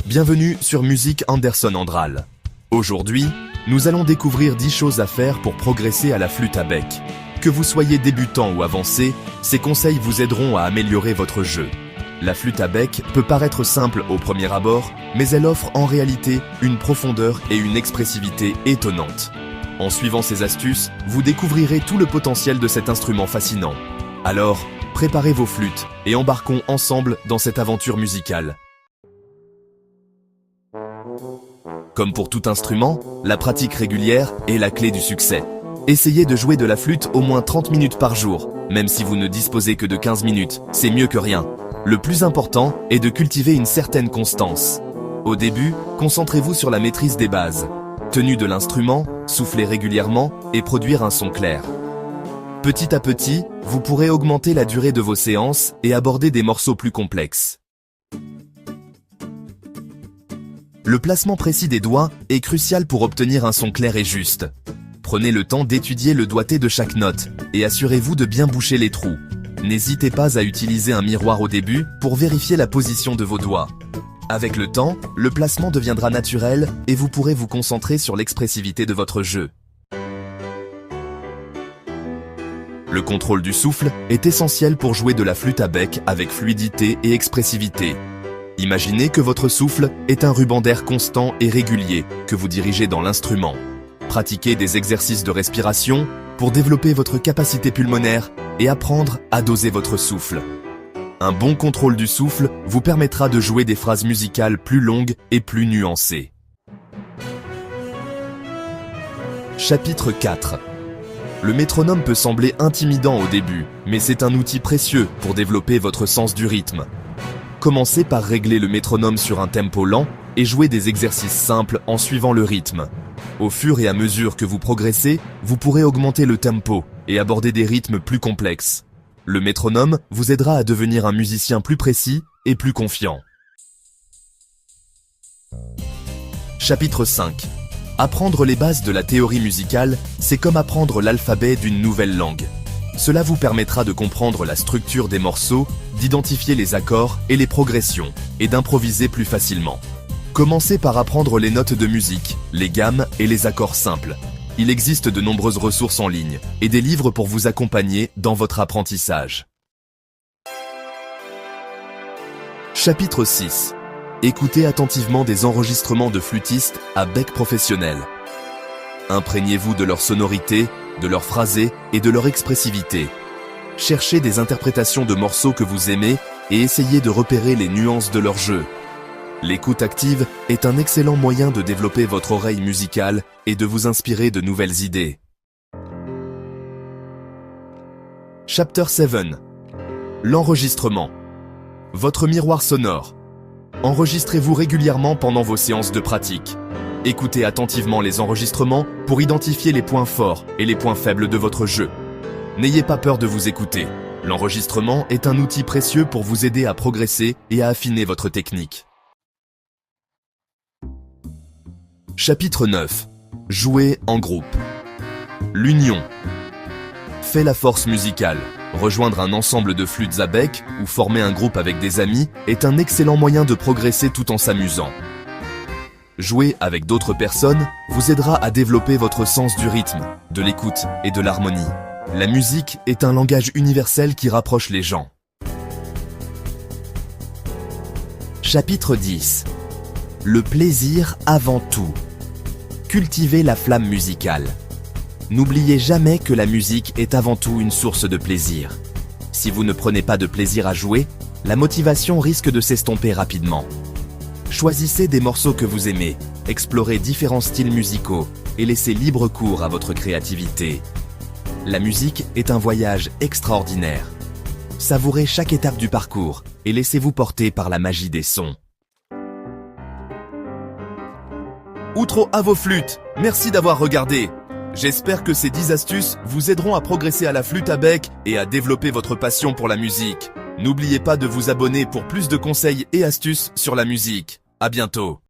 Bienvenue sur Musique Anderson Andral. Aujourd'hui, nous allons découvrir 10 choses à faire pour progresser à la flûte à bec. Que vous soyez débutant ou avancé, ces conseils vous aideront à améliorer votre jeu. La flûte à bec peut paraître simple au premier abord, mais elle offre en réalité une profondeur et une expressivité étonnantes. En suivant ces astuces, vous découvrirez tout le potentiel de cet instrument fascinant. Alors, préparez vos flûtes et embarquons ensemble dans cette aventure musicale. Comme pour tout instrument, la pratique régulière est la clé du succès. Essayez de jouer de la flûte au moins 30 minutes par jour. Même si vous ne disposez que de 15 minutes, c'est mieux que rien. Le plus important est de cultiver une certaine constance. Au début, concentrez-vous sur la maîtrise des bases. Tenue de l'instrument, soufflez régulièrement et produire un son clair. Petit à petit, vous pourrez augmenter la durée de vos séances et aborder des morceaux plus complexes. Le placement précis des doigts est crucial pour obtenir un son clair et juste. Prenez le temps d'étudier le doigté de chaque note et assurez-vous de bien boucher les trous. N'hésitez pas à utiliser un miroir au début pour vérifier la position de vos doigts. Avec le temps, le placement deviendra naturel et vous pourrez vous concentrer sur l'expressivité de votre jeu. Le contrôle du souffle est essentiel pour jouer de la flûte à bec avec fluidité et expressivité. Imaginez que votre souffle est un ruban d'air constant et régulier que vous dirigez dans l'instrument. Pratiquez des exercices de respiration pour développer votre capacité pulmonaire et apprendre à doser votre souffle. Un bon contrôle du souffle vous permettra de jouer des phrases musicales plus longues et plus nuancées. Chapitre 4. Le métronome peut sembler intimidant au début, mais c'est un outil précieux pour développer votre sens du rythme. Commencez par régler le métronome sur un tempo lent et jouez des exercices simples en suivant le rythme. Au fur et à mesure que vous progressez, vous pourrez augmenter le tempo et aborder des rythmes plus complexes. Le métronome vous aidera à devenir un musicien plus précis et plus confiant. Chapitre 5. Apprendre les bases de la théorie musicale, c'est comme apprendre l'alphabet d'une nouvelle langue. Cela vous permettra de comprendre la structure des morceaux, d'identifier les accords et les progressions, et d'improviser plus facilement. Commencez par apprendre les notes de musique, les gammes et les accords simples. Il existe de nombreuses ressources en ligne, et des livres pour vous accompagner dans votre apprentissage. Chapitre 6. Écoutez attentivement des enregistrements de flûtistes à bec professionnel. Imprégnez-vous de leur sonorité, de leur phrasé et de leur expressivité. Cherchez des interprétations de morceaux que vous aimez et essayez de repérer les nuances de leur jeu. L'écoute active est un excellent moyen de développer votre oreille musicale et de vous inspirer de nouvelles idées. Chapter 7. L'enregistrement. Votre miroir sonore. Enregistrez-vous régulièrement pendant vos séances de pratique. Écoutez attentivement les enregistrements pour identifier les points forts et les points faibles de votre jeu. N'ayez pas peur de vous écouter. L'enregistrement est un outil précieux pour vous aider à progresser et à affiner votre technique. Chapitre 9. Jouer en groupe. L'union fait la force musicale. Rejoindre un ensemble de flûtes à bec ou former un groupe avec des amis est un excellent moyen de progresser tout en s'amusant. Jouer avec d'autres personnes vous aidera à développer votre sens du rythme, de l'écoute et de l'harmonie. La musique est un langage universel qui rapproche les gens. Chapitre 10. Le plaisir avant tout. Cultivez la flamme musicale. N'oubliez jamais que la musique est avant tout une source de plaisir. Si vous ne prenez pas de plaisir à jouer, la motivation risque de s'estomper rapidement. Choisissez des morceaux que vous aimez, explorez différents styles musicaux et laissez libre cours à votre créativité. La musique est un voyage extraordinaire. Savourez chaque étape du parcours et laissez-vous porter par la magie des sons. Outro à vos flûtes, merci d'avoir regardé. J'espère que ces 10 astuces vous aideront à progresser à la flûte à bec et à développer votre passion pour la musique. N'oubliez pas de vous abonner pour plus de conseils et astuces sur la musique. À bientôt.